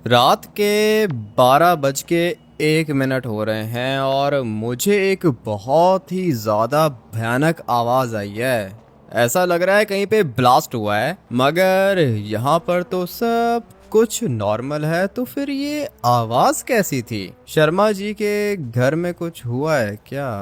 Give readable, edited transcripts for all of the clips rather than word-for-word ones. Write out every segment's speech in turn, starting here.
रात के 12 बज के 1 मिनट हो रहे हैं और मुझे एक बहुत ही ज़्यादा भयानक आवाज़ आई है। ऐसा लग रहा है कहीं पे ब्लास्ट हुआ है, मगर यहाँ पर तो सब कुछ नॉर्मल है। तो फिर ये आवाज़ कैसी थी? शर्मा जी के घर में कुछ हुआ है क्या?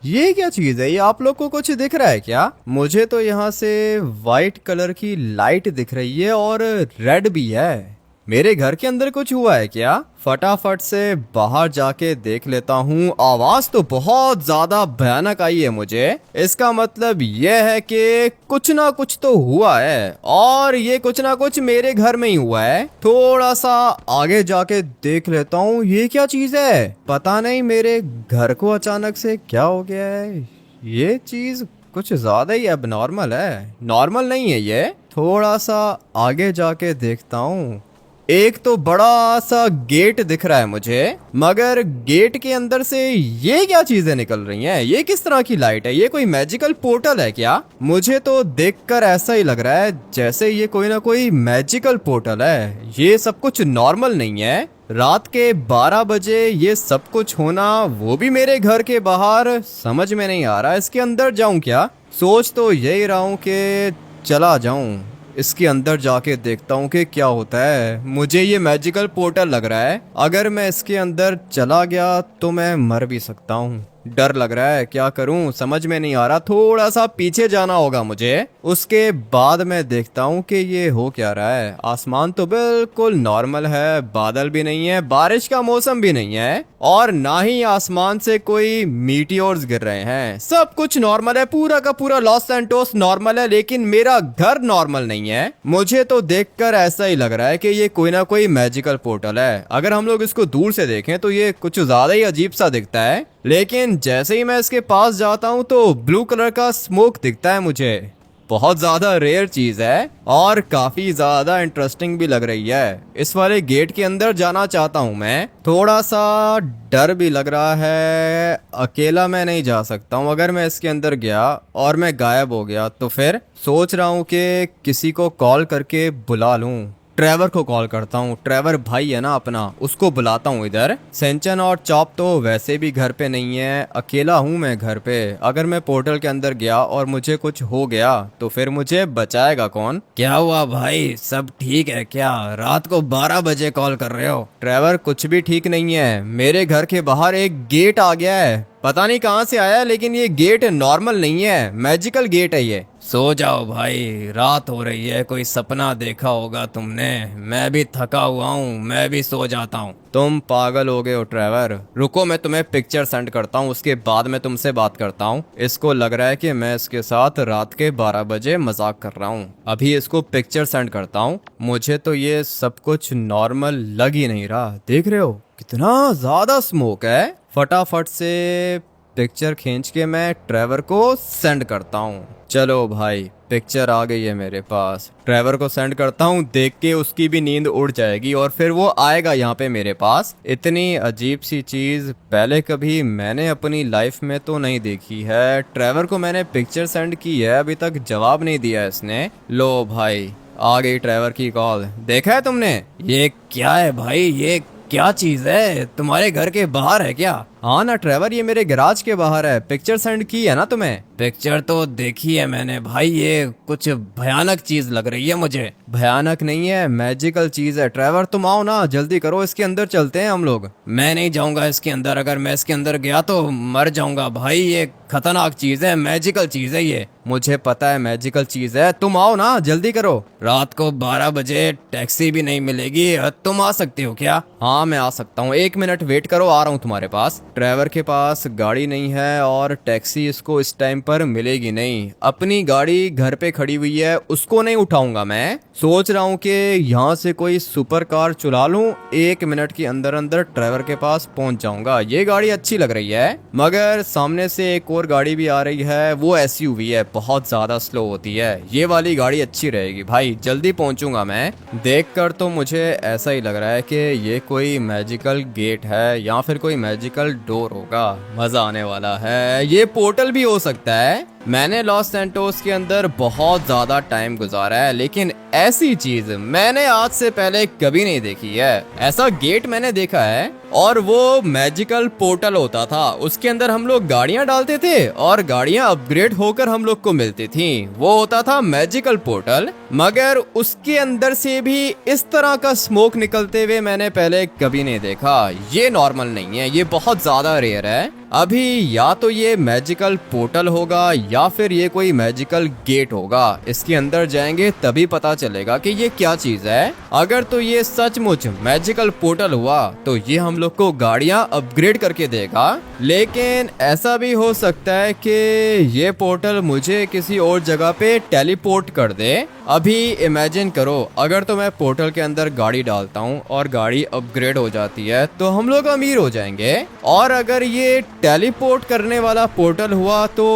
ये क्या चीज़ है? ये आप लोग को कुछ दिख रहा है क्या? मुझे तो यहाँ से वाइट कलर की लाइट दिख रही है और रेड भी है। मेरे घर के अंदर कुछ हुआ है क्या? फटाफट से बाहर जाके देख लेता हूँ। आवाज तो बहुत ज्यादा भयानक आई है मुझे। इसका मतलब यह है कि कुछ ना कुछ तो हुआ है और ये कुछ ना कुछ मेरे घर में ही हुआ है। थोड़ा सा आगे जाके देख लेता हूँ। ये क्या चीज है? पता नहीं मेरे घर को अचानक से क्या हो गया है। ये चीज कुछ ज्यादा ही अब नॉर्मल है, नॉर्मल नहीं है ये। थोड़ा सा आगे जाके देखता हूँ। एक तो बड़ा सा गेट दिख रहा है मुझे, मगर गेट के अंदर से ये क्या चीजें निकल रही हैं? ये किस तरह की लाइट है? ये कोई मैजिकल पोर्टल है क्या? मुझे तो देखकर ऐसा ही लग रहा है जैसे ये कोई ना कोई मैजिकल पोर्टल है। ये सब कुछ नॉर्मल नहीं है। रात के 12 बजे ये सब कुछ होना, वो भी मेरे घर के बाहर, समझ में नहीं आ रहा। इसके अंदर जाऊं क्या? सोच तो यही रहा हूं कि चला जाऊं, इसके अंदर जाके देखता हूँ कि क्या होता है। मुझे ये मैजिकल पोर्टल लग रहा है। अगर मैं इसके अंदर चला गया तो मैं मर भी सकता हूँ। डर लग रहा है, क्या करूं समझ में नहीं आ रहा। थोड़ा सा पीछे जाना होगा मुझे, उसके बाद मैं देखता हूं कि ये हो क्या रहा है। आसमान तो बिल्कुल नॉर्मल है, बादल भी नहीं है, बारिश का मौसम भी नहीं है और ना ही आसमान से कोई मीटियोर्स गिर रहे हैं। सब कुछ नॉर्मल है, पूरा का पूरा लॉस सैंटोस नॉर्मल है, लेकिन मेरा घर नॉर्मल नहीं है। मुझे तो देखकर ऐसा ही लग रहा है कि ये कोई ना कोई मैजिकल पोर्टल है। अगर हम लोग इसको दूर से देखें तो ये कुछ ज्यादा ही अजीब सा दिखता है, लेकिन जैसे ही मैं इसके पास जाता हूँ तो ब्लू कलर का स्मोक दिखता है मुझे। बहुत ज्यादा रेयर चीज है और काफी ज्यादा इंटरेस्टिंग भी लग रही है। इस वाले गेट के अंदर जाना चाहता हूँ मैं। थोड़ा सा डर भी लग रहा है, अकेला मैं नहीं जा सकता हूँ। अगर मैं इसके अंदर गया और मैं गायब हो गया तो फिर सोच रहा हूँ कि किसी को कॉल करके बुला लूं। ट्रेवर को कॉल करता हूँ। ट्रेवर भाई है ना अपना, उसको बुलाता हूँ इधर। सेंचन और चॉप तो वैसे भी घर पे नहीं है, अकेला हूँ मैं घर पे। अगर मैं पोर्टल के अंदर गया और मुझे कुछ हो गया तो फिर मुझे बचाएगा कौन? क्या हुआ भाई, सब ठीक है क्या? रात को 12 बजे कॉल कर रहे हो? ट्रेवर कुछ भी ठीक नहीं है। मेरे घर के बाहर एक गेट आ गया है, पता नहीं कहाँ से आया, लेकिन ये गेट नॉर्मल नहीं है, मैजिकल गेट है ये। सो जाओ भाई, रात हो रही है, कोई सपना देखा होगा तुमने। मैं भी थका हुआ हूँ, मैं भी सो जाता हूँ। तुम पागल हो गए हो ट्रेवर। रुको मैं तुम्हें पिक्चर सेंड करता हूँ, उसके बाद मैं तुमसे बात करता हूँ। इसको लग रहा है कि मैं इसके साथ रात के 12 बजे मजाक कर रहा हूँ। अभी इसको पिक्चर सेंड करता हूँ। मुझे तो ये सब कुछ नॉर्मल लग ही नहीं रहा। देख रहे हो कितना ज्यादा स्मोक है। फटाफट से पिक्चर खींच के मैं ट्रेवर को सेंड करता हूँ। चलो भाई, पिक्चर आ गई है मेरे पास। ट्रेवर को सेंड करता हूँ, देख के उसकी भी नींद उड़ जाएगी और फिर वो आएगा यहाँ पे मेरे पास। इतनी अजीब सी चीज पहले कभी मैंने अपनी लाइफ में तो नहीं देखी है। ट्रेवर को मैंने पिक्चर सेंड की है, अभी तक जवाब नहीं दिया इसने। लो भाई, आ गई ट्रेवर की कॉल। देखा है तुमने? ये क्या है भाई, ये क्या चीज है? तुम्हारे घर के बाहर है क्या? हाँ ना ट्रेवर, ये मेरे गैराज के बाहर है। पिक्चर सेंड की है ना तुम्हें? पिक्चर तो देखी है मैंने भाई, ये कुछ भयानक चीज लग रही है मुझे। भयानक नहीं है, मैजिकल चीज है। ट्रेवर तुम आओ ना, जल्दी करो, इसके अंदर चलते हैं हम लोग। मैं नहीं जाऊंगा इसके अंदर, अगर मैं इसके अंदर गया तो मर जाऊंगा भाई। ये खतरनाक चीज है, मैजिकल चीज है ये। मुझे पता है मैजिकल चीज है, तुम आओ ना, जल्दी करो। रात को 12 बजे टैक्सी भी नहीं मिलेगी, तुम आ सकते हो क्या? हाँ मैं आ सकता हूँ, 1 मिनट वेट करो, आ रहा हूँ तुम्हारे पास। ट्रेवर के पास गाड़ी नहीं है और टैक्सी इसको इस टाइम पर मिलेगी नहीं। अपनी गाड़ी घर पे खड़ी हुई है, उसको नहीं उठाऊंगा मैं। सोच रहा हूँ कि यहाँ से कोई सुपर कार चुरा लूं। 1 मिनट के अंदर अंदर ट्रेवर के पास पहुंच जाऊंगा। ये गाड़ी अच्छी लग रही है, मगर सामने से एक और गाड़ी भी आ रही है, वो एसयूवी है, बहुत ज्यादा स्लो होती है। ये वाली गाड़ी अच्छी रहेगी भाई, जल्दी पहुंचूंगा मैं। देखकर तो मुझे ऐसा ही लग रहा है कि ये कोई मैजिकल गेट है या फिर कोई मैजिकल डोर होगा, मजा आने वाला है। ये पोर्टल भी हो सकता है। मैंने लॉस सैंटोस के अंदर बहुत ज्यादा टाइम गुजारा है, लेकिन ऐसी चीज मैंने आज से पहले कभी नहीं देखी है। ऐसा गेट मैंने देखा है और वो मैजिकल पोर्टल होता था, उसके अंदर हम लोग गाड़ियां डालते थे और गाड़ियां अपग्रेड होकर हम लोग को मिलती थी। वो होता था मैजिकल पोर्टल, मगर उसके अंदर से भी इस तरह का स्मोक निकलते हुए मैंने पहले कभी नहीं देखा। ये नॉर्मल नहीं है, ये बहुत ज्यादा रेयर है। अभी या तो ये मैजिकल पोर्टल होगा या फिर ये कोई मैजिकल गेट होगा। इसके अंदर जाएंगे तभी पता चलेगा कि ये क्या चीज है। अगर तो ये सचमुच मैजिकल पोर्टल हुआ तो ये हम लोग को गाड़ियां अपग्रेड करके देगा, लेकिन ऐसा भी हो सकता है कि ये पोर्टल मुझे किसी और जगह पे टेलीपोर्ट कर दे। अभी इमेजिन करो, अगर तो मैं पोर्टल के अंदर गाड़ी डालता हूँ और गाड़ी अपग्रेड हो जाती है तो हम लोग अमीर हो जाएंगे, और अगर ये टेलीपोर्ट करने वाला पोर्टल हुआ तो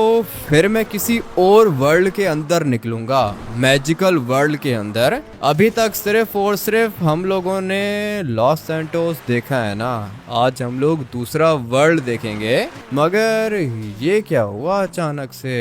फिर मैं किसी और वर्ल्ड के अंदर निकलूंगा, मैजिकल वर्ल्ड के अंदर। अभी तक सिर्फ और सिर्फ हम लोगों ने लॉस सैंटोस देखा है ना, आज हम लोग दूसरा वर्ल्ड देखेंगे। मगर ये क्या हुआ अचानक से?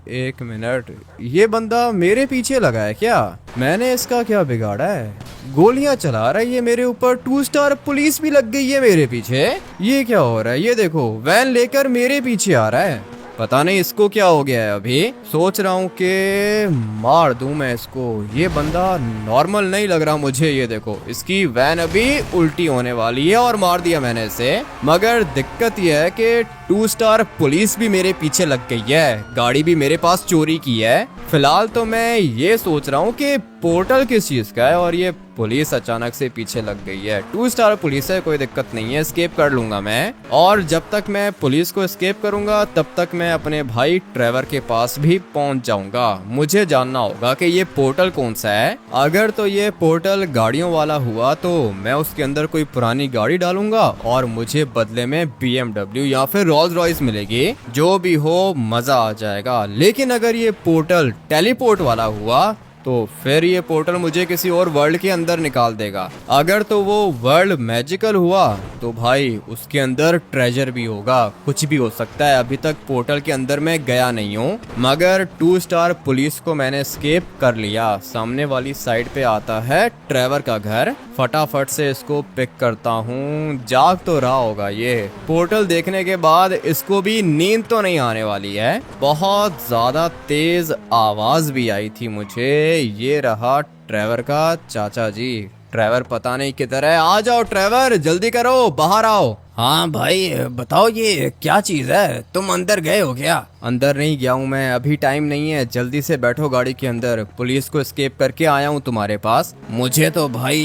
एक मिनट, ये बंदा मेरे पीछे लगा है क्या? मैंने इसका क्या बिगाड़ा है? गोलियां चला रहा है ये मेरे ऊपर। 2 स्टार पुलिस भी लग गई है मेरे पीछे। ये क्या हो रहा है? ये देखो, वैन लेकर मेरे पीछे आ रहा है। पता नहीं इसको क्या हो गया है। अभी सोच रहा हूँ कि मार दूं मैं इसको। ये बंदा नॉर्मल नहीं लग रहा मुझे। ये देखो, इसकी वैन अभी उल्टी होने वाली है और मार दिया मैंने इसे। मगर दिक्कत यह है कि 2 स्टार पुलिस भी मेरे पीछे लग गई है, गाड़ी भी मेरे पास चोरी की है। फिलहाल तो मैं ये सोच रहा हूँ कि पोर्टल किस चीज का है और ये पुलिस अचानक से पीछे लग गई है। 2 स्टार पुलिस है, कोई दिक्कत नहीं है, एस्केप कर लूंगा मैं। और जब तक मैं पुलिस को एस्केप करूंगा तब तक मैं अपने भाई ट्रेवर के पास भी पहुंच जाऊंगा। मुझे जानना होगा कि ये पोर्टल कौन सा है। अगर तो ये पोर्टल गाड़ियों वाला हुआ तो मैं उसके अंदर कोई पुरानी गाड़ी डालूंगा और मुझे बदले में BMW या फिर रोल्स रॉयस मिलेगी। जो भी हो, मजा आ जाएगा। लेकिन अगर ये पोर्टल टेलीपोर्ट वाला हुआ तो फिर ये पोर्टल मुझे किसी और वर्ल्ड के अंदर निकाल देगा। अगर तो वो वर्ल्ड मैजिकल हुआ तो भाई उसके अंदर ट्रेजर भी होगा, कुछ भी हो सकता है। अभी तक पोर्टल के अंदर मैं गया नहीं हूँ, मगर 2 स्टार पुलिस को मैंने एस्केप कर लिया। सामने वाली साइड पे आता है ट्रेवर का घर। फटाफट से इसको पिक करता हूँ। जाग तो रहा होगा ये। पोर्टल देखने के बाद इसको भी नींद तो नहीं आने वाली है। बहुत ज्यादा तेज आवाज भी आई थी मुझे। ये रहा ट्रेवर का चाचा जी। ट्रेवर पता नहीं किधर है। आ जाओ ट्रेवर, जल्दी करो, बाहर आओ। हाँ भाई बताओ, ये क्या चीज है? तुम अंदर गए हो क्या? अंदर नहीं गया हूँ मैं, अभी टाइम नहीं है। जल्दी से बैठो गाड़ी के अंदर, पुलिस को एस्केप करके आया हूँ तुम्हारे पास। मुझे तो भाई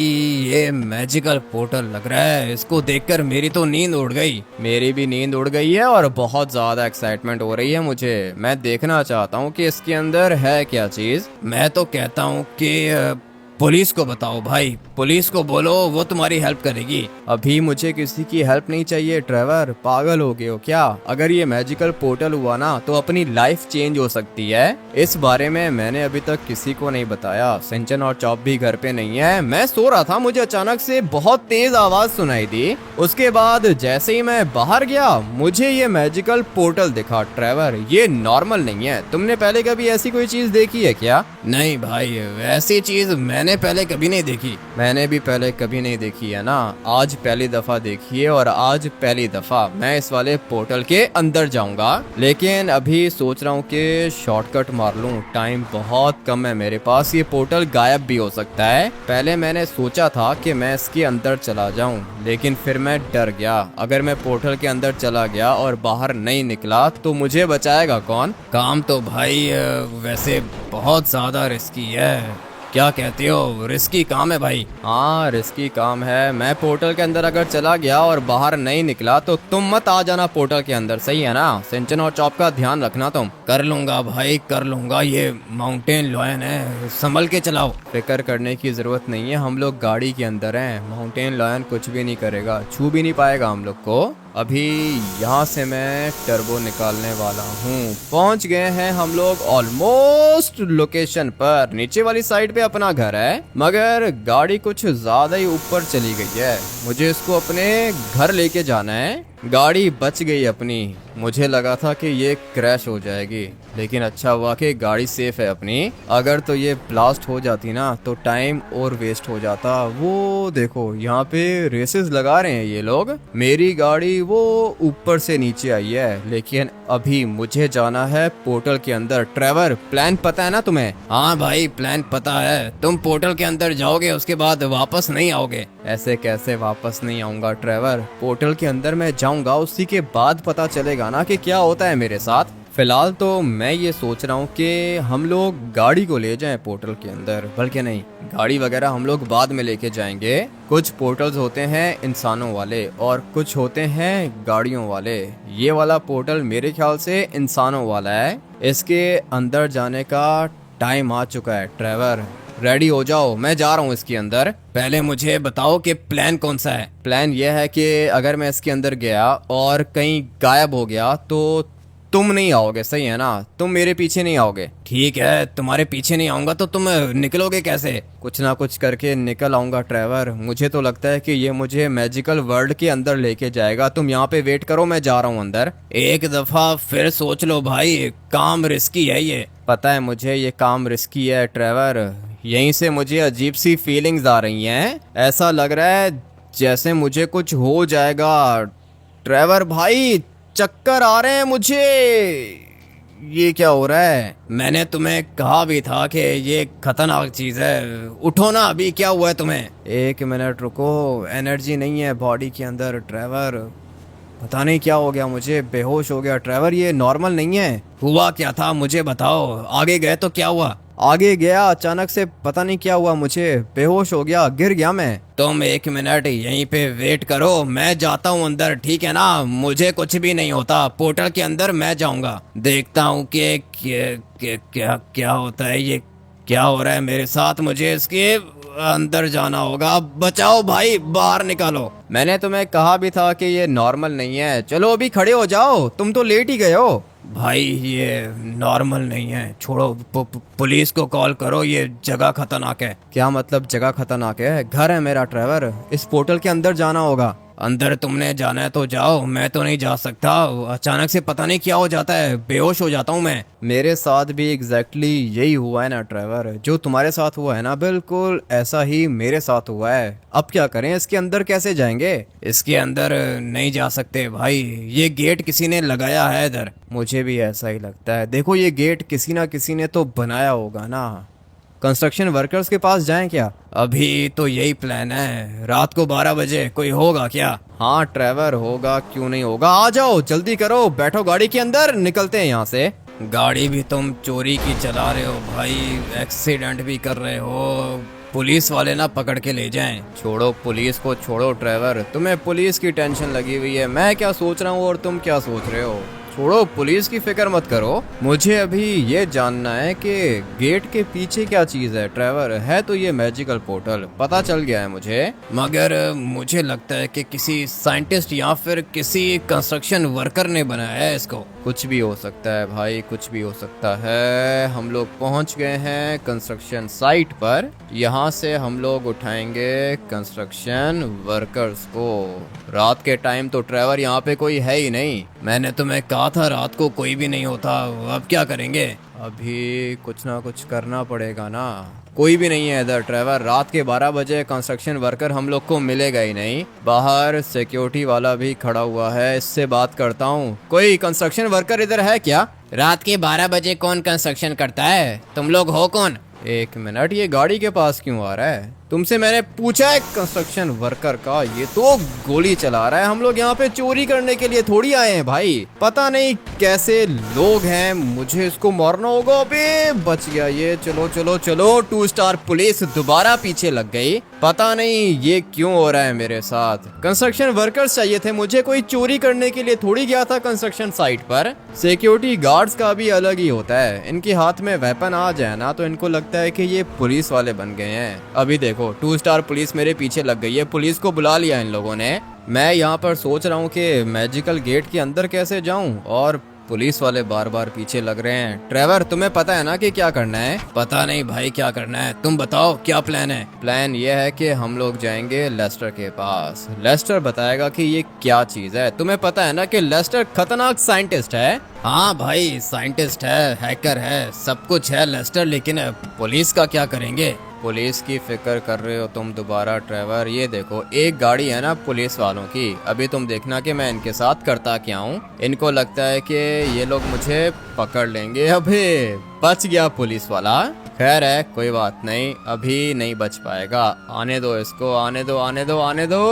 ये मैजिकल पोर्टल लग रहा है, इसको देखकर मेरी तो नींद उड़ गई। मेरी भी नींद उड़ गई है और बहुत ज्यादा एक्साइटमेंट हो रही है मुझे। मैं देखना चाहता हूँ कि इसके अंदर है क्या चीज। मैं तो कहता हूँ कि पुलिस को बताओ भाई, पुलिस को बोलो, वो तुम्हारी हेल्प करेगी। अभी मुझे किसी की हेल्प नहीं चाहिए ट्रेवर, पागल हो गए हो क्या? अगर ये मैजिकल पोर्टल हुआ ना तो अपनी लाइफ चेंज हो सकती है। इस बारे में मैंने अभी तक किसी को नहीं बताया। सिंचन और चॉप भी घर पे नहीं है। मैं सो रहा था, मुझे अचानक से बहुत तेज आवाज सुनाई दी। उसके बाद जैसे ही मैं बाहर गया मुझे ये मैजिकल पोर्टल दिखा। ट्रेवर, ये नॉर्मल नहीं है। तुमने पहले कभी ऐसी कोई चीज देखी है क्या? नहीं भाई, वैसी चीज मैंने पहले कभी नहीं देखी। मैंने भी पहले कभी नहीं देखी है ना। आज पहली दफा देखी है और आज पहली दफा मैं इस वाले पोर्टल के अंदर जाऊंगा। लेकिन अभी सोच रहा हूँ कि शॉर्टकट मार लूं, टाइम बहुत कम है मेरे पास। ये पोर्टल गायब भी हो सकता है। पहले मैंने सोचा था कि मैं इसके अंदर चला जाऊं, लेकिन फिर मैं डर गया। अगर मैं पोर्टल के अंदर चला गया और बाहर नहीं निकला तो मुझे बचाएगा कौन? काम तो भाई वैसे बहुत ज्यादा रिस्की है। क्या कहते हो, रिस्की काम है भाई? हाँ रिस्की काम है। मैं पोर्टल के अंदर अगर चला गया और बाहर नहीं निकला तो तुम मत आ जाना पोर्टल के अंदर, सही है ना? सिंचन और चॉप का ध्यान रखना तुम। कर लूंगा भाई, कर लूंगा। ये माउंटेन लॉयन है, संभल के चलाओ। फिक्र करने की जरूरत नहीं है, हम लोग गाड़ी के अंदर हैं। माउंटेन लॉयन कुछ भी नहीं करेगा, छू भी नहीं पाएगा हम लोग को। अभी यहाँ से मैं टर्बो निकालने वाला हूँ। पहुँच गए हैं हम लोग ऑलमोस्ट लोकेशन पर। नीचे वाली साइड पे अपना घर है, मगर गाड़ी कुछ ज्यादा ही ऊपर चली गई है। मुझे इसको अपने घर लेके जाना है। गाड़ी बच गई अपनी। मुझे लगा था कि ये क्रैश हो जाएगी, लेकिन अच्छा हुआ कि गाड़ी सेफ है अपनी। अगर तो ये ब्लास्ट हो जाती ना तो टाइम और वेस्ट हो जाता। वो देखो यहाँ पे रेसेस लगा रहे हैं ये लोग। मेरी गाड़ी वो ऊपर से नीचे आई है, लेकिन अभी मुझे जाना है पोर्टल के अंदर। ट्रेवर, प्लान पता है ना तुम्हें? हाँ भाई, प्लान पता है। तुम पोर्टल के अंदर जाओगे, उसके बाद वापस नहीं आओगे। ऐसे कैसे वापस नहीं आऊंगा ट्रेवर? पोर्टल के अंदर मैं जाऊंगा, उसी के बाद पता चलेगा ना कि क्या होता है मेरे साथ। फिलहाल तो मैं ये सोच रहा हूँ कि हम लोग गाड़ी को ले जाएं पोर्टल के अंदर। बल्कि नहीं, गाड़ी वगैरह हम लोग बाद में लेके जाएंगे। कुछ पोर्टल्स होते हैं इंसानों वाले और कुछ होते हैं गाड़ियों वाले। ये वाला पोर्टल मेरे ख्याल से इंसानों वाला है। इसके अंदर जाने का टाइम आ चुका है। ट्रेवर, रेडी हो जाओ, मैं जा रहा हूँ इसके अंदर। पहले मुझे बताओ कि प्लान कौन सा है। प्लान यह है कि अगर मैं इसके अंदर गया और कहीं गायब हो गया तो तुम नहीं आओगे, सही है ना? तुम मेरे पीछे नहीं आओगे। ठीक है, तुम्हारे पीछे नहीं आऊंगा तो तुम निकलोगे कैसे? कुछ ना कुछ करके निकल आऊंगा ट्रेवर। मुझे तो लगता है कि ये मुझे मैजिकल वर्ल्ड के अंदर लेके जाएगा। तुम यहाँ पे वेट करो, मैं जा रहा हूँ अंदर। एक दफा फिर सोच लो भाई, काम रिस्की है ये। पता है मुझे ये काम रिस्की है ट्रेवर। यहीं से मुझे अजीब सी फीलिंग्स आ रही हैं। ऐसा लग रहा है जैसे मुझे कुछ हो जाएगा। ट्रेवर भाई, चक्कर आ रहे हैं मुझे। ये क्या हो रहा है? मैंने तुम्हें कहा भी था कि ये खतरनाक चीज है। उठो ना, अभी क्या हुआ है तुम्हें? एक मिनट रुको, एनर्जी नहीं है बॉडी के अंदर ट्रेवर। पता नहीं क्या हो गया, मुझे बेहोश हो गया ट्रेवर। ये नॉर्मल नहीं है। हुआ क्या था मुझे बताओ। आगे गए तो क्या हुआ? आगे गया, अचानक से पता नहीं क्या हुआ, मुझे बेहोश हो गया, गिर गया मैं। तुम एक मिनट यहीं पे वेट करो, मैं जाता हूँ अंदर, ठीक है ना? मुझे कुछ भी नहीं होता। पोर्टल के अंदर मैं जाऊंगा, देखता हूँ कि क्या क्या होता है। ये क्या हो रहा है मेरे साथ? मुझे इसके अंदर जाना होगा। बचाओ भाई, बाहर निकालो। मैंने तुम्हें कहा भी था कि ये नॉर्मल नहीं है। चलो अभी खड़े हो जाओ, तुम तो लेट ही गए हो। भाई ये नॉर्मल नहीं है, छोड़ो। पुलिस को कॉल करो, ये जगह खतरनाक है। क्या मतलब जगह खतरनाक है? घर है मेरा ट्रेवर, इस पोर्टल के अंदर जाना होगा। अंदर तुमने जाना है तो जाओ, मैं तो नहीं जा सकता। अचानक से पता नहीं क्या हो जाता है, बेहोश हो जाता हूँ मैं। मेरे साथ भी एग्जैक्टली यही हुआ है ना ट्रेवर। जो तुम्हारे साथ हुआ है ना, बिल्कुल ऐसा ही मेरे साथ हुआ है। अब क्या करें, इसके अंदर कैसे जाएंगे? इसके अंदर नहीं जा सकते भाई, ये गेट किसी ने लगाया है इधर। मुझे भी ऐसा ही लगता है। देखो ये गेट किसी ना किसी ने तो बनाया होगा ना। कंस्ट्रक्शन वर्कर्स के पास जाएं क्या? अभी तो यही प्लान है। रात को 12 बजे कोई होगा क्या? हाँ ट्रेवर, होगा, क्यों नहीं होगा। आ जाओ, जल्दी करो, बैठो गाड़ी के अंदर, निकलते हैं यहाँ से। गाड़ी भी तुम चोरी की चला रहे हो भाई, एक्सीडेंट भी कर रहे हो। पुलिस वाले ना पकड़ के ले जाएं। छोड़ो पुलिस को, छोड़ो ट्रेवर। तुम्हें पुलिस की टेंशन लगी हुई है। मैं क्या सोच रहा हूँ और तुम क्या सोच रहे हो। छोड़ो, पुलिस की फिक्र मत करो। मुझे अभी ये जानना है कि गेट के पीछे क्या चीज है ट्रेवर। है तो ये मैजिकल पोर्टल, पता चल गया है मुझे। मगर मुझे लगता है कि किसी साइंटिस्ट या फिर किसी कंस्ट्रक्शन वर्कर ने बनाया है इसको। कुछ भी हो सकता है भाई, कुछ भी हो सकता है। हम लोग पहुंच गए हैं कंस्ट्रक्शन साइट पर। यहाँ से हम लोग उठाएंगे कंस्ट्रक्शन वर्कर्स को। रात के टाइम तो ट्रेवर यहाँ पे कोई है ही नहीं। मैंने तुम्हें कहा था रात को कोई भी नहीं होता। अब क्या करेंगे? अभी कुछ ना कुछ करना पड़ेगा ना। कोई भी नहीं है इधर ट्रेवर। रात के 12 बजे कंस्ट्रक्शन वर्कर हम लोग को मिलेगा ही नहीं। बाहर सिक्योरिटी वाला भी खड़ा हुआ है, इससे बात करता हूँ। कोई कंस्ट्रक्शन वर्कर इधर है क्या? रात के 12 बजे कौन कंस्ट्रक्शन करता है? तुम लोग हो कौन? एक मिनट, ये गाड़ी के पास क्यों आ रहा है? तुमसे मैंने पूछा है कंस्ट्रक्शन वर्कर का, ये तो गोली चला रहा है। हम लोग यहाँ पे चोरी करने के लिए थोड़ी आए हैं भाई। पता नहीं कैसे लोग हैं, मुझे इसको मारना होगा। अबे बच गया ये। चलो चलो चलो, 2 स्टार पुलिस दोबारा पीछे लग गई। पता नहीं ये क्यों हो रहा है मेरे साथ। कंस्ट्रक्शन वर्कर्स चाहिए थे मुझे, कोई चोरी करने के लिए थोड़ी गया था कंस्ट्रक्शन साइट पर। सिक्योरिटी गार्ड्स का भी अलग ही होता है। इनके हाथ में वेपन आ जाए ना तो इनको लगता है कि ये पुलिस वाले बन गए हैं। अभी देखो 2 स्टार पुलिस मेरे पीछे लग गई है। पुलिस को बुला लिया इन लोगों ने। मैं यहाँ पर सोच रहा हूँ कि मैजिकल गेट के अंदर कैसे जाऊँ और पुलिस वाले बार बार पीछे लग रहे हैं। ट्रेवर, तुम्हें पता है ना कि क्या करना है? पता नहीं भाई क्या करना है, तुम बताओ क्या प्लान है। प्लान ये है कि हम लोग जाएंगे लेस्टर के पास। लेस्टर बताएगा कि ये क्या चीज है। तुम्हें पता है ना कि लेस्टर खतरनाक साइंटिस्ट है। हाँ भाई, साइंटिस्ट है, हैकर है, सब कुछ है लेस्टर, लेकिन पुलिस का क्या करेंगे? पुलिस की फिक्र कर रहे हो तुम दोबारा ट्रेवर। ये देखो, एक गाड़ी है ना पुलिस वालों की। अभी तुम देखना कि मैं इनके साथ करता क्या हूँ। इनको लगता है कि ये लोग मुझे पकड़ लेंगे। अबे बच गया पुलिस वाला। खैर है, कोई बात नहीं, अभी नहीं बच पाएगा। आने दो इसको, आने दो, आने दो, आने दो।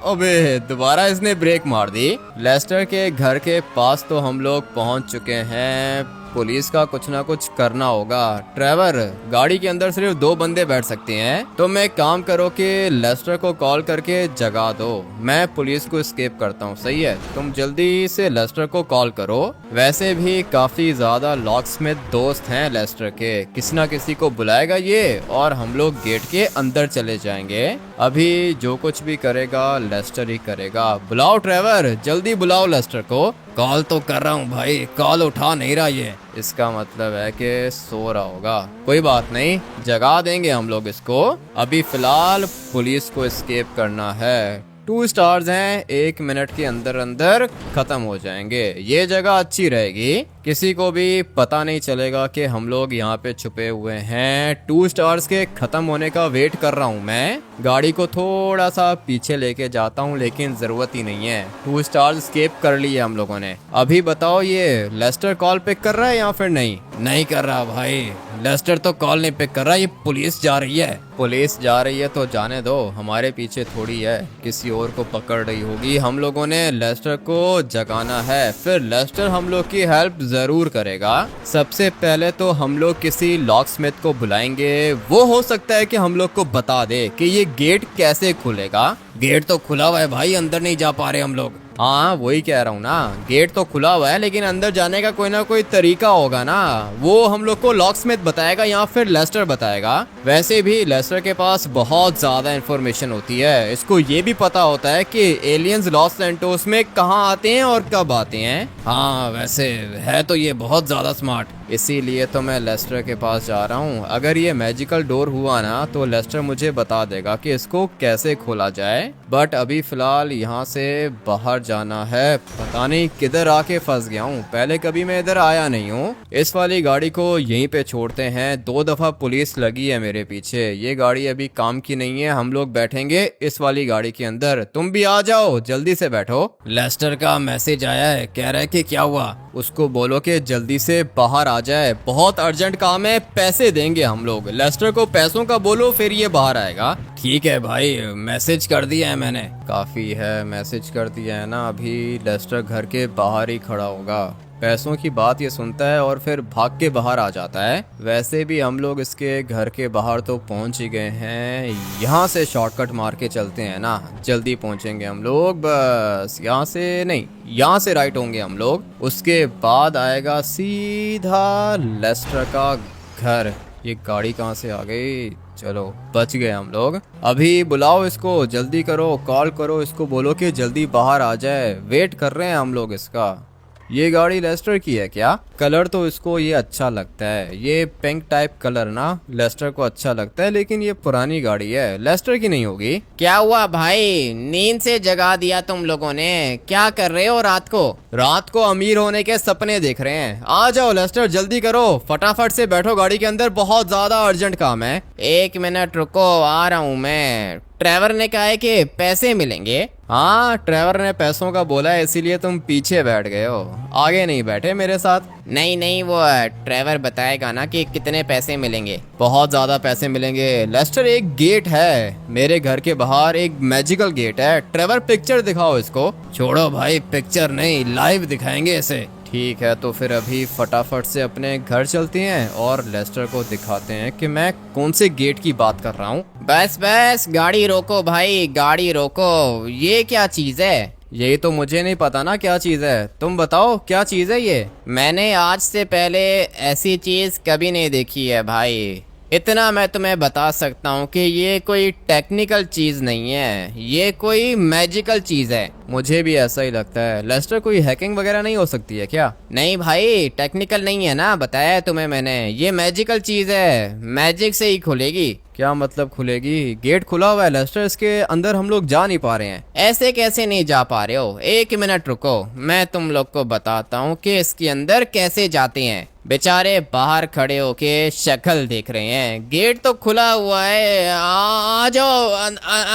अबे दोबारा इसने ब्रेक मार दी। लेस्टर के घर के पास तो हम लोग पहुंच चुके हैं। पुलिस का कुछ ना कुछ करना होगा। ट्रेवर, गाड़ी के अंदर सिर्फ 2 बंदे बैठ सकते हैं। तुम एक काम करो कि लेस्टर को कॉल करके जगा दो। मैं पुलिस को एस्केप करता हूँ, सही है? तुम जल्दी से लेस्टर को कॉल करो। वैसे भी काफी ज्यादा लॉकस्मिथ दोस्त हैं लेस्टर के, किसी ना किसी को बुलाएगा ये और हम लोग गेट के अंदर चले जाएंगे। अभी जो कुछ भी करेगा लेस्टर ही करेगा। बुलाओ ट्रेवर, जल्दी बुलाओ लेस्टर को। कॉल तो कर रहा हूँ भाई, कॉल उठा नहीं रहा ये। इसका मतलब है कि सो रहा होगा। कोई बात नहीं, जगा देंगे हम लोग इसको। अभी फिलहाल पुलिस को एस्केप करना है। 2 स्टार्स हैं, 1 मिनट के अंदर अंदर खत्म हो जाएंगे। ये जगह अच्छी रहेगी, किसी को भी पता नहीं चलेगा कि हम लोग यहाँ पे छुपे हुए हैं। 2 स्टार्स के खत्म होने का वेट कर रहा हूँ मैं। गाड़ी को थोड़ा सा पीछे लेके जाता हूँ, लेकिन जरूरत ही नहीं है। 2 स्टार्स एस्केप कर लिए हम लोगों ने। अभी बताओ, ये लेस्टर कॉल पिक कर रहा है या फिर नहीं? नहीं कर रहा भाई, लेस्टर तो कॉल नहीं पिक कर रहा, ये पुलिस जा रही है। पुलिस जा रही है तो जाने दो, हमारे पीछे थोड़ी है, किसी और को पकड़ रही होगी। हम लोगों ने लेस्टर को जगाना है, फिर लेस्टर हम लोग की हेल्प जरूर करेगा। सबसे पहले तो हम लोग किसी लॉकस्मिथ को बुलाएंगे। वो हो सकता है कि हम लोग को बता दे कि ये गेट कैसे खुलेगा। गेट तो खुला हुआ है भाई, अंदर नहीं जा पा रहे हम लोग। हाँ वही कह रहा हूँ ना, गेट तो खुला हुआ है लेकिन अंदर जाने का कोई ना कोई तरीका होगा ना। वो हम लोग को लॉकस्मिथ बताएगा या फिर लेस्टर बताएगा। वैसे भी लेस्टर के पास बहुत ज्यादा इन्फॉर्मेशन होती है। इसको ये भी पता होता है कि एलियंस लॉस सैंटोस में कहाँ आते हैं और कब आते हैं। हाँ वैसे है तो ये बहुत ज्यादा स्मार्ट। इसीलिए तो मैं लेस्टर के पास जा रहा हूँ। अगर ये मैजिकल डोर हुआ ना तो लेस्टर मुझे बता देगा कि इसको कैसे खोला जाए। बट अभी फिलहाल यहाँ से बाहर जाना है। पता नहीं किधर आके फंस गया हूँ, पहले कभी मैं इधर आया नहीं हूँ। इस वाली गाड़ी को यहीं पे छोड़ते हैं। 2 दफा पुलिस लगी है मेरे पीछे। ये गाड़ी अभी काम की नहीं है, हम लोग बैठेंगे इस वाली गाड़ी के अंदर। तुम भी आ जाओ, जल्दी से बैठो। लेस्टर का मैसेज आया है, कह रहा है कि क्या हुआ। उसको बोलो कि जल्दी से बाहर आ जाए, बहुत अर्जेंट काम है, पैसे देंगे हम लोग। लेस्टर को पैसों का बोलो, फिर ये बाहर आएगा। ठीक है भाई, मैसेज कर दिया है मैंने। काफी है, मैसेज कर दिया है ना। अभी लेस्टर घर के बाहर ही खड़ा होगा, पैसों की बात ये सुनता है और फिर भाग के बाहर आ जाता है। वैसे भी हम लोग इसके घर के बाहर तो पहुंच ही गए हैं। यहाँ से शॉर्टकट मार के चलते हैं ना, जल्दी पहुंचेंगे हम लोग। बस यहाँ से नहीं, यहाँ से राइट होंगे हम लोग। उसके बाद आएगा सीधा लेस्टर का घर। ये गाड़ी कहाँ से आ गई? चलो बच गए हम लोग। अभी बुलाओ इसको, जल्दी करो, कॉल करो इसको, बोलो कि जल्दी बाहर आ जाए। वेट कर रहे हैं हम लोग इसका। ये गाड़ी लेस्टर की है क्या? कलर तो इसको ये अच्छा लगता है, ये पिंक टाइप कलर ना लेस्टर को अच्छा लगता है, लेकिन ये पुरानी गाड़ी है, लेस्टर की नहीं होगी। क्या हुआ भाई, नींद से जगा दिया तुम लोगों ने? क्या कर रहे हो रात को? रात को अमीर होने के सपने देख रहे हैं। आ जाओ लेस्टर, जल्दी करो, फटाफट से बैठो गाड़ी के अंदर, बहुत ज्यादा अर्जेंट काम है। 1 मिनट रुको, आ रहा हूँ मैं। ट्रेवर ने कहा है कि पैसे मिलेंगे। हाँ, ट्रेवर ने पैसों का बोला है, इसीलिए तुम पीछे बैठ गए हो, आगे नहीं बैठे मेरे साथ। नहीं नहीं, वो ट्रेवर बताएगा ना कि कितने पैसे मिलेंगे। बहुत ज्यादा पैसे मिलेंगे लेस्टर। एक गेट है मेरे घर के बाहर, एक मैजिकल गेट है। ट्रेवर पिक्चर दिखाओ इसको। छोड़ो भाई, पिक्चर नहीं, लाइव दिखाएंगे इसे। ठीक है, तो फिर अभी फटाफट से अपने घर चलते हैं और लेस्टर को दिखाते हैं कि मैं कौन से गेट की बात कर रहा हूँ। बस बस, गाड़ी रोको भाई, गाड़ी रोको। ये क्या चीज है? यही तो मुझे नहीं पता ना क्या चीज है, तुम बताओ क्या चीज है ये। मैंने आज से पहले ऐसी चीज कभी नहीं देखी है भाई। इतना मैं तुम्हें बता सकता हूँ कि ये कोई टेक्निकल चीज नहीं है, ये कोई मैजिकल चीज है। मुझे भी ऐसा ही लगता है। लेस्टर, कोई हैकिंग वगैरह नहीं हो सकती है क्या? नहीं भाई, टेक्निकल नहीं है ना, बताया है तुम्हें मैंने, ये मैजिकल चीज है, मैजिक से ही खुलेगी। क्या मतलब खुलेगी? गेट खुला हुआ है लेस्टर, इसके अंदर हम लोग जा नहीं पा रहे हैं। ऐसे कैसे नहीं जा पा रहे हो? 1 मिनट रुको, मैं तुम लोग को बताता हूँ कि इसके अंदर कैसे जाते हैं। बेचारे बाहर खड़े होके शक्ल देख रहे हैं, गेट तो खुला हुआ है। आ जाओ,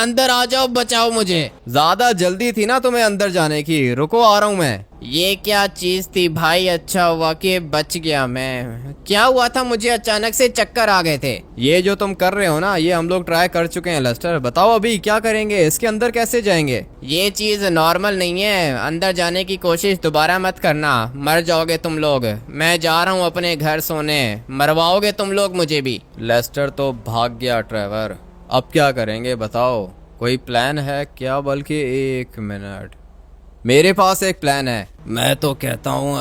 अंदर आ जाओ, बचाओ मुझे। ज्यादा जल्दी थी ना तुम्हें अंदर जाने की, रुको आ रहा हूँ मैं। ये क्या चीज थी भाई? अच्छा हुआ कि बच गया मैं। क्या हुआ था? मुझे अचानक से चक्कर आ गए थे। ये जो तुम कर रहे हो ना, ये हम लोग ट्राई कर चुके हैं लेस्टर। बताओ अभी क्या करेंगे, इसके अंदर कैसे जाएंगे? ये चीज नॉर्मल नहीं है, अंदर जाने की कोशिश दोबारा मत करना, मर जाओगे तुम लोग। मैं जा रहा हूँ अपने घर सोने, मरवाओगे तुम लोग मुझे भी। लेस्टर तो भाग गया ट्रेवर, अब क्या करेंगे बताओ? कोई प्लान है क्या? बल्कि 1 मिनट, मेरे पास एक प्लान है। मैं तो कहता हूँ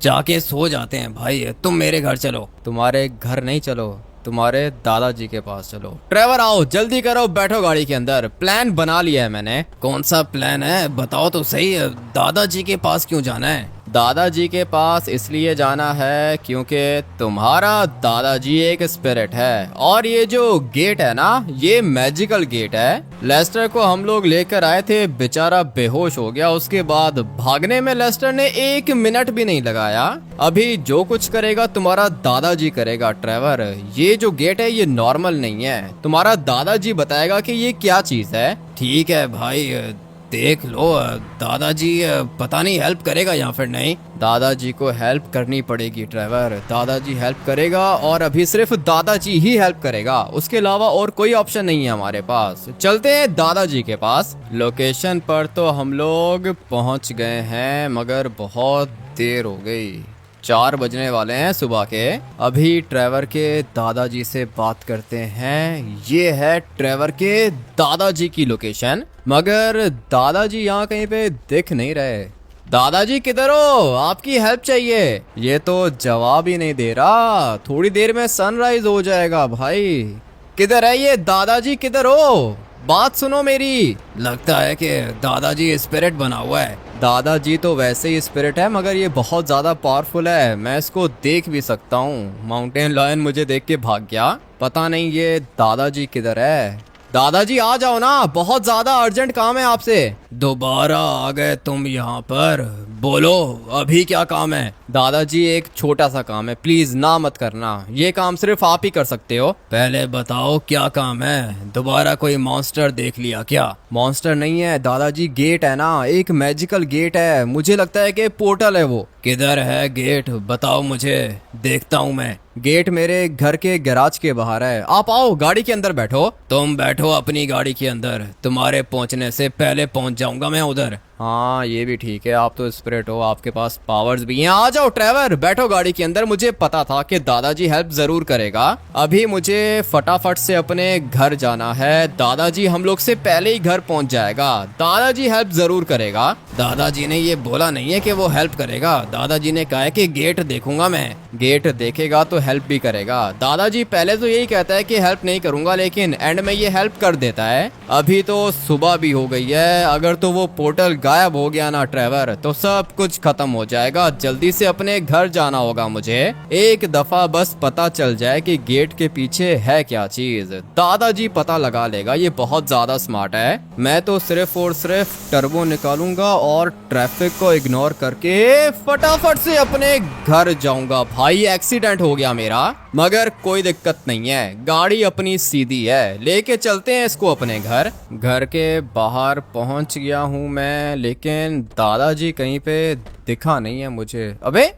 जाके सो जाते हैं भाई, तुम मेरे घर चलो। तुम्हारे घर नहीं, चलो तुम्हारे दादाजी के पास चलो। ट्रेवर आओ, जल्दी करो, बैठो गाड़ी के अंदर, प्लान बना लिया है मैंने। कौन सा प्लान है, बताओ तो सही। दादाजी के पास क्यों जाना है? दादाजी के पास इसलिए जाना है क्योंकि तुम्हारा दादाजी एक स्पिरिट है, और ये जो गेट है ना, ये मैजिकल गेट है। लेस्टर को हम लोग लेकर आए थे, बेचारा बेहोश हो गया। उसके बाद भागने में लेस्टर ने 1 मिनट भी नहीं लगाया। अभी जो कुछ करेगा तुम्हारा दादाजी करेगा ट्रेवर। ये जो गेट है ये नॉर्मल नहीं है, तुम्हारा दादाजी बताएगा कि ये क्या चीज है। ठीक है भाई, देख लो। दादाजी पता नहीं हेल्प करेगा या फिर नहीं। दादाजी को हेल्प करनी पड़ेगी ट्रेवर, दादाजी हेल्प करेगा, और अभी सिर्फ दादाजी ही हेल्प करेगा, उसके अलावा और कोई ऑप्शन नहीं है हमारे पास। चलते हैं दादाजी के पास। लोकेशन पर तो हम लोग पहुंच गए हैं, मगर बहुत देर हो गई, 4 बजने वाले हैं सुबह के। अभी ट्रेवर के दादाजी से बात करते हैं। ये है ट्रेवर के दादाजी की लोकेशन, मगर दादाजी यहाँ कहीं पे दिख नहीं रहे। दादाजी किधर हो? आपकी हेल्प चाहिए। ये तो जवाब ही नहीं दे रहा। थोड़ी देर में सनराइज हो जाएगा भाई। किधर है ये दादाजी, किधर हो? बात सुनो मेरी। लगता है कि दादाजी स्पिरिट बना हुआ है। दादाजी तो वैसे ही स्पिरिट है, मगर ये बहुत ज्यादा पावरफुल है, मैं इसको देख भी सकता हूँ। माउंटेन लायन मुझे देख के भाग गया, पता नहीं ये दादाजी किधर है। दादाजी आ जाओ ना, बहुत ज्यादा अर्जेंट काम है आपसे। दोबारा आ गए तुम यहाँ पर, बोलो अभी क्या काम है? दादाजी एक छोटा सा काम है, प्लीज ना मत करना, ये काम सिर्फ आप ही कर सकते हो। पहले बताओ क्या काम है? दोबारा कोई मॉन्स्टर देख लिया क्या? मॉन्स्टर नहीं है दादाजी, गेट है ना, एक मैजिकल गेट है, मुझे लगता है कि पोर्टल है वो। किधर है गेट? बताओ मुझे, देखता हूँ मैं। गेट मेरे घर के गैराज के बाहर है, आप आओ गाड़ी के अंदर बैठो। तुम बैठो अपनी गाड़ी के अंदर, तुम्हारे पहुंचने से पहले पहुंच जाऊंगा मैं उधर। हाँ ये भी ठीक है, आप तो स्पिरिट हो, आपके पास पावर्स भी हैं। आ जाओ ट्रेवर, बैठो गाड़ी के अंदर। मुझे पता था कि दादाजी हेल्प जरूर करेगा। अभी मुझे फटाफट से अपने घर जाना है, दादाजी हम लोग से पहले ही घर पहुंच जाएगा। दादाजी हेल्प जरूर करेगा। दादाजी ने ये बोला नहीं है कि वो हेल्प करेगा, दादाजी ने कहा है कि गेट देखूंगा मैं। गेट देखेगा तो हेल्प भी करेगा। दादाजी पहले तो यही कहता है कि हेल्प नहीं करूंगा, लेकिन एंड में ये हेल्प कर देता है। अभी तो सुबह भी हो गई है, अगर तो वो पोर्टल गायब हो गया ना ट्रेवर, तो सब कुछ खत्म हो जाएगा। जल्दी से अपने घर जाना होगा मुझे, एक दफा बस पता चल जाए कि गेट के पीछे है क्या चीज। दादाजी पता लगा लेगा, ये बहुत ज्यादा स्मार्ट है। मैं तो सिर्फ और सिर्फ टर्बो निकालूंगा और ट्रैफिक को इग्नोर करके फटाफट से अपने घर जाऊंगा। भाई एक्सीडेंट हो गया मेरा, मगर कोई दिक्कत नहीं है, गाड़ी अपनी सीधी है, लेके चलते हैं इसको अपने घर। घर के बाहर पहुंच गया हूं मैं, लेकिन दादाजी कहीं पे दिखा नहीं है मुझे। अबे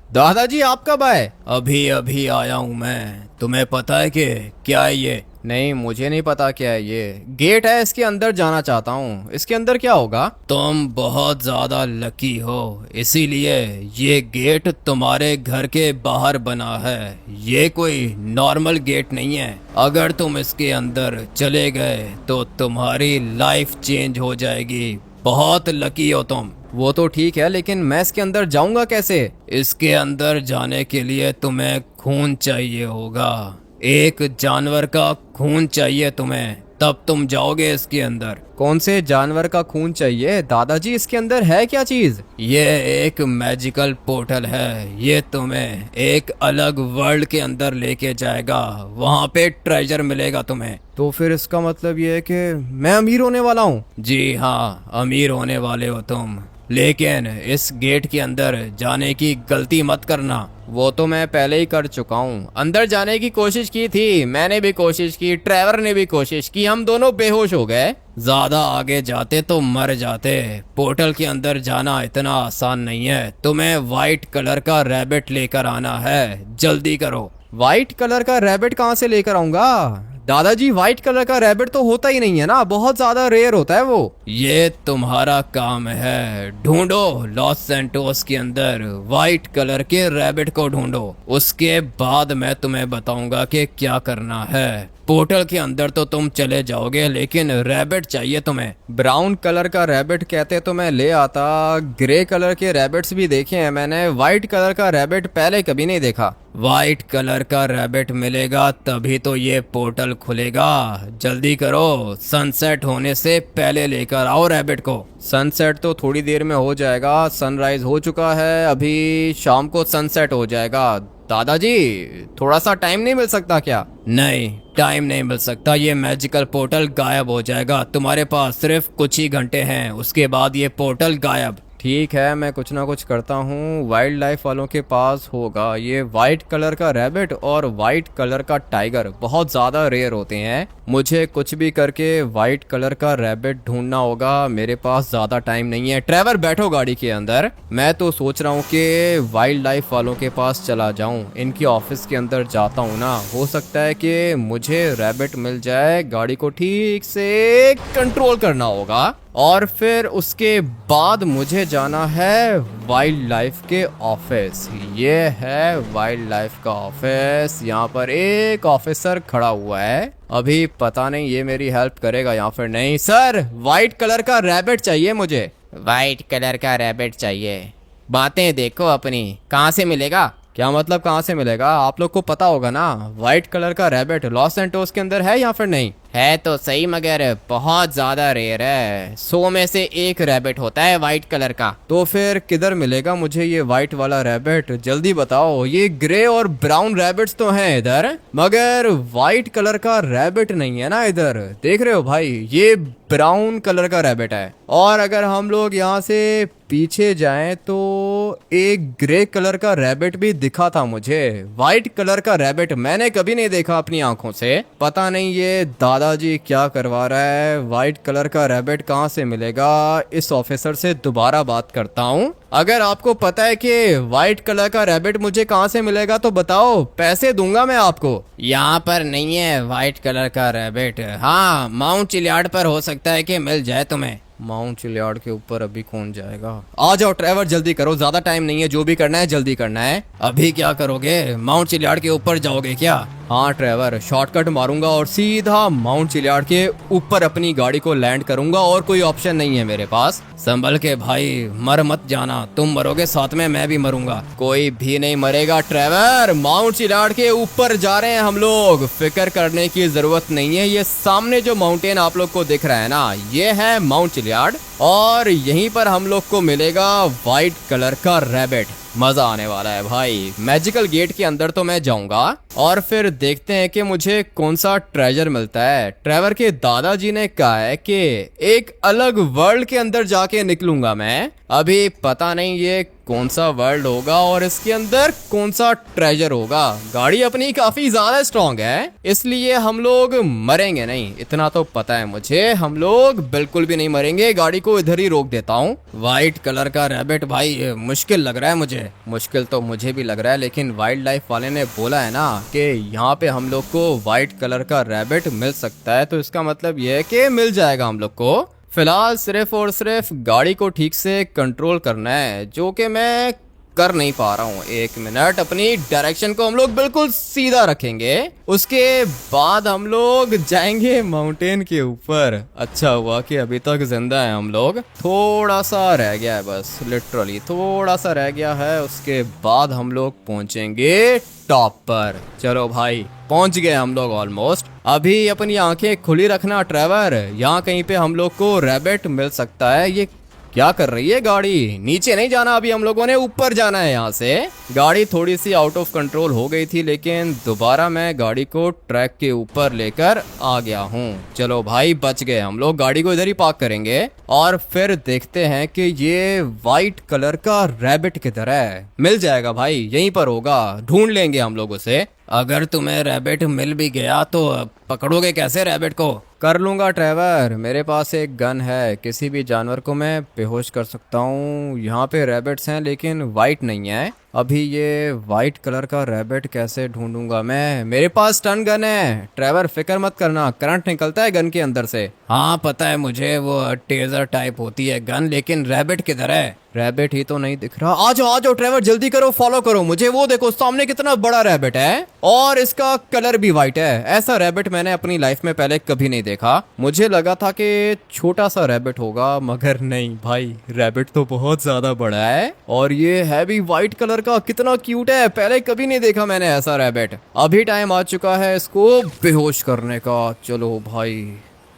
दादाजी आप कब आए? अभी अभी आया हूँ मैं। तुम्हें पता है कि क्या है ये? नहीं मुझे नहीं पता क्या है ये। गेट है, इसके अंदर जाना चाहता हूँ, इसके अंदर क्या होगा? तुम बहुत ज्यादा लकी हो, इसीलिए ये गेट तुम्हारे घर के बाहर बना है। ये कोई नॉर्मल गेट नहीं है, अगर तुम इसके अंदर चले गए तो तुम्हारी लाइफ चेंज हो जाएगी। बहुत लकी हो तुम। वो तो ठीक है, लेकिन मैं इसके अंदर जाऊंगा कैसे? इसके अंदर जाने के लिए तुम्हें खून चाहिए होगा, एक जानवर का खून चाहिए तुम्हें। तब तुम जाओगे इसके अंदर। कौन से जानवर का खून चाहिए दादाजी? इसके अंदर है क्या चीज? ये एक मैजिकल पोर्टल है, ये तुम्हें एक अलग वर्ल्ड के अंदर लेके जाएगा, वहाँ पे ट्रेजर मिलेगा तुम्हें। तो फिर इसका मतलब ये है कि मैं अमीर होने वाला हूँ? जी हाँ, अमीर होने वाले हो तुम, लेकिन इस गेट के अंदर जाने की गलती मत करना। वो तो मैं पहले ही कर चुका हूँ। अंदर जाने की कोशिश की थी, मैंने भी कोशिश की, ट्रेवर ने भी कोशिश की, हम दोनों बेहोश हो गए। ज्यादा आगे जाते तो मर जाते। पोर्टल के अंदर जाना इतना आसान नहीं है, तुम्हें वाइट कलर का रैबिट लेकर आना है, जल्दी करो। वाइट कलर का रैबिट कहाँ से लेकर आऊंगा दादाजी? वाइट कलर का रैबिट तो होता ही नहीं है ना, बहुत ज्यादा रेयर होता है वो। ये तुम्हारा काम है, ढूंढो लॉस सैंटोस के अंदर वाइट कलर के रैबिट को ढूंढो, उसके बाद मैं तुम्हें बताऊंगा कि क्या करना है। पोर्टल के अंदर तो तुम चले जाओगे, लेकिन रैबिट चाहिए तुम्हें। ब्राउन कलर का रैबिट कहते तो मैं ले आता, ग्रे कलर के रैबिट्स भी देखे हैं मैंने, वाइट कलर का रैबिट पहले कभी नहीं देखा। वाइट कलर का रैबिट मिलेगा तभी तो ये पोर्टल खुलेगा, जल्दी करो, सनसेट होने से पहले लेकर आओ रैबिट को। सनसेट तो थोड़ी देर में हो जाएगा, सनराइज हो चुका है, अभी शाम को सनसेट हो जाएगा। दादाजी थोड़ा सा टाइम नहीं मिल सकता क्या? नहीं, टाइम नहीं मिल सकता, ये मैजिकल पोर्टल गायब हो जाएगा, तुम्हारे पास सिर्फ कुछ ही घंटे हैं, उसके बाद ये पोर्टल गायब। ठीक है, मैं कुछ ना कुछ करता हूँ। वाइल्ड लाइफ वालों के पास होगा ये वाइट कलर का रैबिट और वाइट कलर का टाइगर, बहुत ज़्यादा रेयर होते हैं। मुझे कुछ भी करके वाइट कलर का रैबिट ढूंढना होगा, मेरे पास ज़्यादा टाइम नहीं है। ट्रेवर बैठो गाड़ी के अंदर, मैं तो सोच रहा हूँ कि वाइल्ड लाइफ वालों के पास चला जाऊँ, इनकी ऑफिस के अंदर जाता हूँ ना, हो सकता है कि मुझे रैबिट मिल जाए। गाड़ी को ठीक से कंट्रोल करना होगा और फिर उसके बाद मुझे जाना है वाइल्ड लाइफ के ऑफिस। ये है वाइल्ड लाइफ का ऑफिस, यहाँ पर एक ऑफिसर खड़ा हुआ है, अभी पता नहीं ये मेरी हेल्प करेगा या फिर नहीं। सर, वाइट कलर का रैबिट चाहिए मुझे। वाइट कलर का रैबिट चाहिए? बातें देखो अपनी, कहाँ से मिलेगा? क्या मतलब कहाँ से मिलेगा? आप लोग को पता होगा ना, वाइट कलर का रैबिट लॉस सैंटोस के अंदर है या फिर नहीं? है तो सही, मगर बहुत ज्यादा रेयर है, 100 में से एक रैबिट होता है वाइट कलर का। तो फिर किधर मिलेगा मुझे ये वाइट वाला रैबिट? जल्दी बताओ। ये ग्रे और ब्राउन रैबिट्स तो हैं इधर, मगर वाइट कलर का रैबिट नहीं है ना इधर। देख रहे हो भाई, ये ब्राउन कलर का रैबिट है, और अगर हम लोग यहाँ से पीछे जाएं तो एक ग्रे कलर का रैबिट भी दिखा था मुझे। वाइट कलर का रैबिट मैंने कभी नहीं देखा अपनी आंखों से। पता नहीं ये दादाजी क्या करवा रहा है। वाइट कलर का रैबिट कहाँ से मिलेगा? इस ऑफिसर से दोबारा बात करता हूँ। अगर आपको पता है कि वाइट कलर का रैबिट मुझे कहाँ से मिलेगा तो बताओ, पैसे दूंगा मैं आपको। यहाँ पर नहीं है वाइट कलर का रैबिट, हाँ माउंट चिलियार्ड पर हो सकता है कि मिल जाए तुम्हें। माउंट चिलियार्ड के ऊपर अभी कौन जाएगा? आ जाओ ट्रेवर, जल्दी करो, ज्यादा टाइम नहीं है, जो भी करना है जल्दी करना है। अभी क्या करोगे? माउंट चिलियार्ड के ऊपर जाओगे क्या? हाँ ट्रेवर, शॉर्टकट मारूंगा और सीधा माउंट चिलियार्ड के ऊपर अपनी गाड़ी को लैंड करूंगा, और कोई ऑप्शन नहीं है मेरे पास। संभल के भाई, मर मत जाना, तुम मरोगे साथ में मैं भी मरूंगा। कोई भी नहीं मरेगा ट्रेवर, माउंट चिलियार्ड के ऊपर जा रहे हैं हम लोग, फिक्र करने की जरूरत नहीं है। ये सामने जो माउंटेन आप लोग को दिख रहा है ना, ये है माउंट चिलियार्ड, और यहीं पर हम लोग को मिलेगा वाइट कलर का रैबिट। मजा आने वाला है भाई। मैजिकल गेट के अंदर तो मैं जाऊंगा और फिर देखते हैं कि मुझे कौन सा ट्रेजर मिलता है। ट्रेवर के दादाजी ने कहा है कि एक अलग वर्ल्ड के अंदर जाके निकलूंगा मैं। अभी पता नहीं ये कौन सा वर्ल्ड होगा और इसके अंदर कौन सा ट्रेजर होगा। गाड़ी अपनी काफी ज्यादा स्ट्रांग है, इसलिए हम लोग मरेंगे नहीं, इतना तो पता है मुझे। हम लोग बिल्कुल भी नहीं मरेंगे। गाड़ी को इधर ही रोक देता हूँ। वाइट कलर का रैबिट भाई मुश्किल लग रहा है मुझे। मुश्किल तो मुझे भी लग रहा है, लेकिन वाइल्ड लाइफ वाले ने बोला है ना कि यहाँ पे हम लोग को वाइट कलर का रैबिट मिल सकता है, तो इसका मतलब ये है कि मिल जाएगा हम लोग को। फिलहाल सिर्फ और सिर्फ गाड़ी को ठीक से कंट्रोल करना है, जो कि मैं कर नहीं पा रहा हूँ। एक मिनट, अपनी डायरेक्शन को हम लोग बिल्कुल सीधा रखेंगे, उसके बाद हम लोग जाएंगे माउंटेन के ऊपर। अच्छा हुआ कि अभी तक जिंदा है हम लोग। थोड़ा सा रह गया है, बस लिटरली थोड़ा सा रह गया है, उसके बाद हम लोग पहुंचेंगे टॉप पर। चलो भाई, पहुंच गए हम लोग ऑलमोस्ट। अभी अपनी आंखें खुली रखना ट्रेवर, यहाँ कहीं पे हम लोग को रैबिट मिल सकता है। ये क्या कर रही है गाड़ी? नीचे नहीं जाना, अभी हम लोगों ने ऊपर जाना है। यहाँ से गाड़ी थोड़ी सी आउट ऑफ कंट्रोल हो गई थी, लेकिन दोबारा मैं गाड़ी को ट्रैक के ऊपर लेकर आ गया हूँ। चलो भाई बच गए हम लोग। गाड़ी को इधर ही पार्क करेंगे और फिर देखते हैं कि ये वाइट कलर का रैबिट किधर है। मिल जाएगा भाई, यहीं पर होगा, ढूंढ लेंगे हम लोग उसे। अगर तुम्हें रैबिट मिल भी गया तो पकड़ोगे कैसे रैबिट को? कर लूंगा ट्रेवर, मेरे पास एक गन है, किसी भी जानवर को मैं बेहोश कर सकता हूँ। यहाँ पे रैबिट्स हैं लेकिन वाइट नहीं है। अभी ये वाइट कलर का रैबिट कैसे ढूंढूंगा मैं? मेरे पास स्टन गन है ट्रेवर, फिक्र मत करना, करंट निकलता है गन के अंदर से। हाँ पता है मुझे, वो टेजर टाइप होती है गन, लेकिन रैबिट किधर है? रैबिट ही तो नहीं दिख रहा। आ जाओ ट्रेवर, जल्दी करो, फॉलो करो मुझे। वो देखो सामने कितना बड़ा रैबिट है और इसका कलर भी वाइट है। ऐसा रैबिट मैंने अपनी लाइफ में पहले कभी नहीं देखा। मुझे लगा था कि छोटा सा रैबिट होगा, मगर नहीं भाई, रैबिट तो बहुत ज्यादा बड़ा है और ये है भी वाइट कलर का। कितना क्यूट है, पहले कभी नहीं देखा मैंने ऐसा रैबिट। अभी टाइम आ चुका है इसको बेहोश करने का। चलो भाई,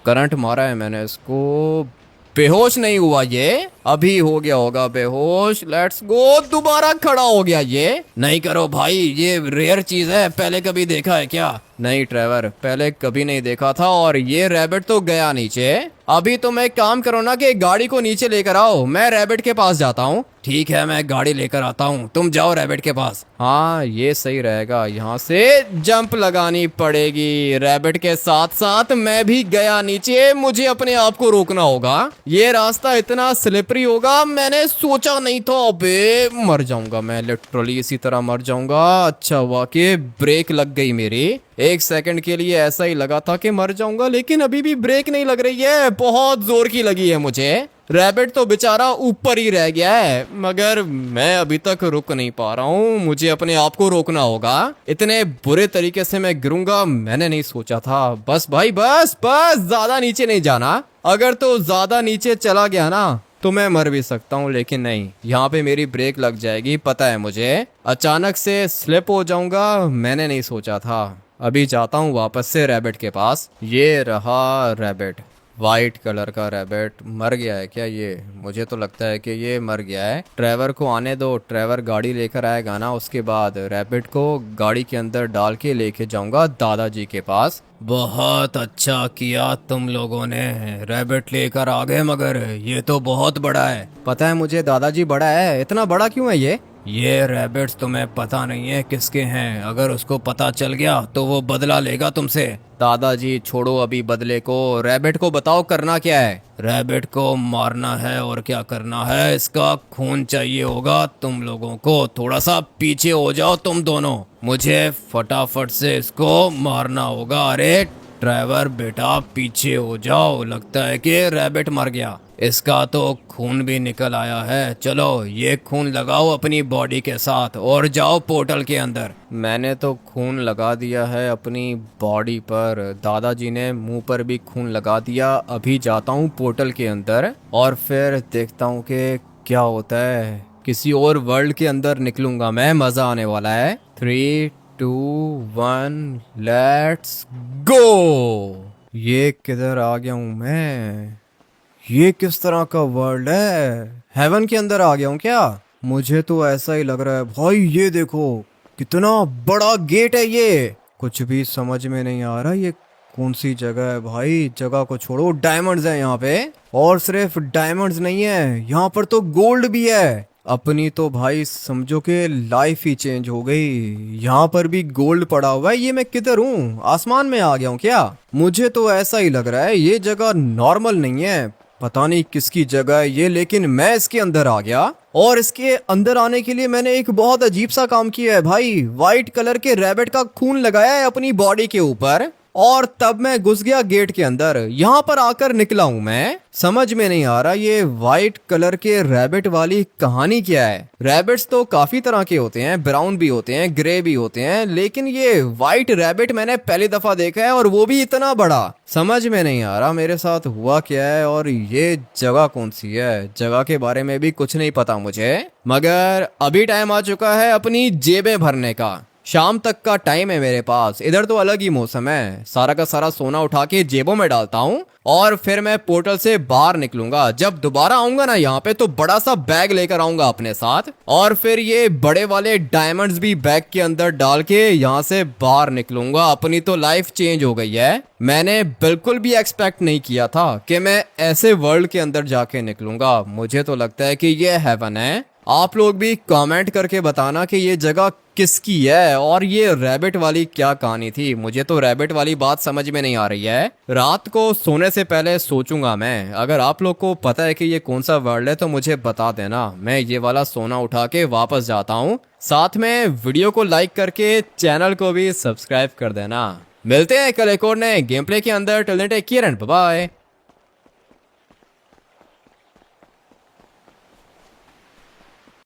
करंट मारा है मैंने इसको, बेहोश नहीं हुआ ये, अभी हो गया होगा बेहोश। लेट्स गो, दोबारा खड़ा हो गया ये। नहीं करो भाई, ये रेयर चीज है, पहले कभी देखा है क्या? नहीं ट्रेवर, पहले कभी नहीं देखा था और ये रैबिट तो गया नीचे। अभी तो मैं काम करो ना कि गाड़ी को नीचे लेकर आओ, मैं रैबिट के पास जाता हूँ। ठीक है, मैं गाड़ी लेकर आता हूँ, तुम जाओ रैबिट के पास। हाँ ये सही रहेगा, यहाँ से जंप लगानी पड़ेगी। रैबिट के साथ साथ मैं भी गया नीचे, मुझे अपने आप को रोकना होगा। ये रास्ता इतना स्लिपरी होगा, मैंने सोचा नहीं था। अबे मर जाऊंगा मैं, लिटरली इसी तरह मर जाऊंगा। अच्छा हुआ कि ब्रेक लग गई मेरी। एक सेकंड के लिए ऐसा ही लगा था कि मर जाऊंगा, लेकिन अभी भी ब्रेक नहीं लग रही है, बहुत जोर की लगी है मुझे। रैबिट तो बेचारा ऊपर ही रह गया है, मगर मैं अभी तक रुक नहीं पा रहा हूँ। मुझे अपने आप को रोकना होगा। इतने बुरे तरीके से मैं गिरूंगा मैंने नहीं सोचा था। बस भाई बस बस, ज्यादा नीचे नहीं जाना। अगर तो ज्यादा नीचे चला गया ना तो मैं मर भी सकता हूँ, लेकिन नहीं, यहाँ पे मेरी ब्रेक लग जाएगी, पता है मुझे। अचानक से स्लिप हो जाऊंगा, मैंने नहीं सोचा था। अभी जाता हूँ वापस से रैबिट के पास। ये रहा रैबिट, वाइट कलर का रैबिट। मर गया है क्या ये? मुझे तो लगता है कि ये मर गया है। ट्रेवर को आने दो, ट्रेवर गाड़ी लेकर आएगा ना, उसके बाद रैबिट को गाड़ी के अंदर डाल के लेके जाऊंगा दादाजी के पास। बहुत अच्छा किया तुम लोगों ने, रैबिट लेकर आ गए, मगर ये तो बहुत बड़ा है। पता है मुझे दादाजी, बड़ा है। इतना बड़ा क्यों है ये रैबिट्स तुम्हें पता नहीं है किसके हैं, अगर उसको पता चल गया तो वो बदला लेगा तुमसे। दादाजी छोड़ो अभी बदले को, रैबिट को बताओ करना क्या है। रैबिट को मारना है और क्या करना है, इसका खून चाहिए होगा तुम लोगों को। थोड़ा सा पीछे हो जाओ तुम दोनों, मुझे फटाफट से इसको मारना होगा। अरे ड्राइवर बेटा पीछे हो जाओ, लगता है कि रैबिट मर गया। इसका तो खून भी निकल आया है। चलो ये खून लगाओ अपनी बॉडी के साथ और जाओ पोर्टल के अंदर। मैंने तो खून लगा दिया है अपनी बॉडी पर, दादाजी ने मुंह पर भी खून लगा दिया। अभी जाता हूँ पोर्टल के अंदर और फिर देखता हूँ कि क्या होता है। किसी और वर्ल्ड के अंदर निकलूंगा मैं, मजा आने वाला है। 3, 2, 1 लेट्स गो। ये किधर आ गया हूँ मैं? ये किस तरह का वर्ल्ड है? हेवन के अंदर आ गया हूँ क्या? मुझे तो ऐसा ही लग रहा है भाई। ये देखो कितना बड़ा गेट है ये, कुछ भी समझ में नहीं आ रहा ये कौन सी जगह है भाई। जगह को छोड़ो, डायमंड्स हैं यहाँ पे, और सिर्फ डायमंड्स नहीं है, यहाँ पर तो गोल्ड भी है। अपनी तो भाई समझो कि लाइफ ही चेंज हो गई। यहाँ पर भी गोल्ड पड़ा हुआ है। ये मैं किधर हूँ? आसमान में आ गया हूँ क्या? मुझे तो ऐसा ही लग रहा है। ये जगह नॉर्मल नहीं है, पता नहीं किसकी जगह है ये, लेकिन मैं इसके अंदर आ गया। और इसके अंदर आने के लिए मैंने एक बहुत अजीब सा काम किया है भाई। व्हाइट कलर के रैबिट का खून लगाया है अपनी बॉडी के ऊपर और तब मैं घुस गया गेट के अंदर। यहाँ पर आकर निकला हूँ मैं। समझ में नहीं आ रहा ये व्हाइट कलर के रैबिट वाली कहानी क्या है। रैबिट्स तो काफी तरह के होते हैं, ब्राउन भी होते हैं, ग्रे भी होते हैं, लेकिन ये व्हाइट रैबिट मैंने पहली दफा देखा है और वो भी इतना बड़ा। समझ में नहीं आ रहा मेरे साथ हुआ क्या है और ये जगह कौन सी है। जगह के बारे में भी कुछ नहीं पता मुझे, मगर अभी टाइम आ चुका है अपनी जेबें भरने का। शाम तक का टाइम है मेरे पास। इधर तो अलग ही मौसम है। सारा का सारा सोना उठा के जेबों में डालता हूँ और फिर मैं पोर्टल से बाहर निकलूंगा। जब दोबारा आऊंगा ना यहाँ पे तो बड़ा सा बैग लेकर आऊंगा अपने साथ और फिर ये बड़े वाले डायमंड्स भी बैग के अंदर डाल के यहाँ से बाहर निकलूंगा। अपनी तो लाइफ चेंज हो गई है। मैंने बिल्कुल भी एक्सपेक्ट नहीं किया था कि मैं ऐसे वर्ल्ड के अंदर जाके निकलूंगा। मुझे तो लगता है कि ये हेवन है। आप लोग भी कमेंट करके बताना कि ये जगह किसकी है और ये रैबिट वाली क्या कहानी थी। मुझे तो रैबिट वाली बात समझ में नहीं आ रही है। रात को सोने से पहले सोचूंगा मैं। अगर आप लोग को पता है कि ये कौन सा वर्ल्ड है तो मुझे बता देना। मैं ये वाला सोना उठा के वापस जाता हूँ। साथ में वीडियो को लाइक करके चैनल को भी सब्सक्राइब कर देना। मिलते हैं कल एक और नए गेम प्ले के अंदर। Till then take care and bye bye.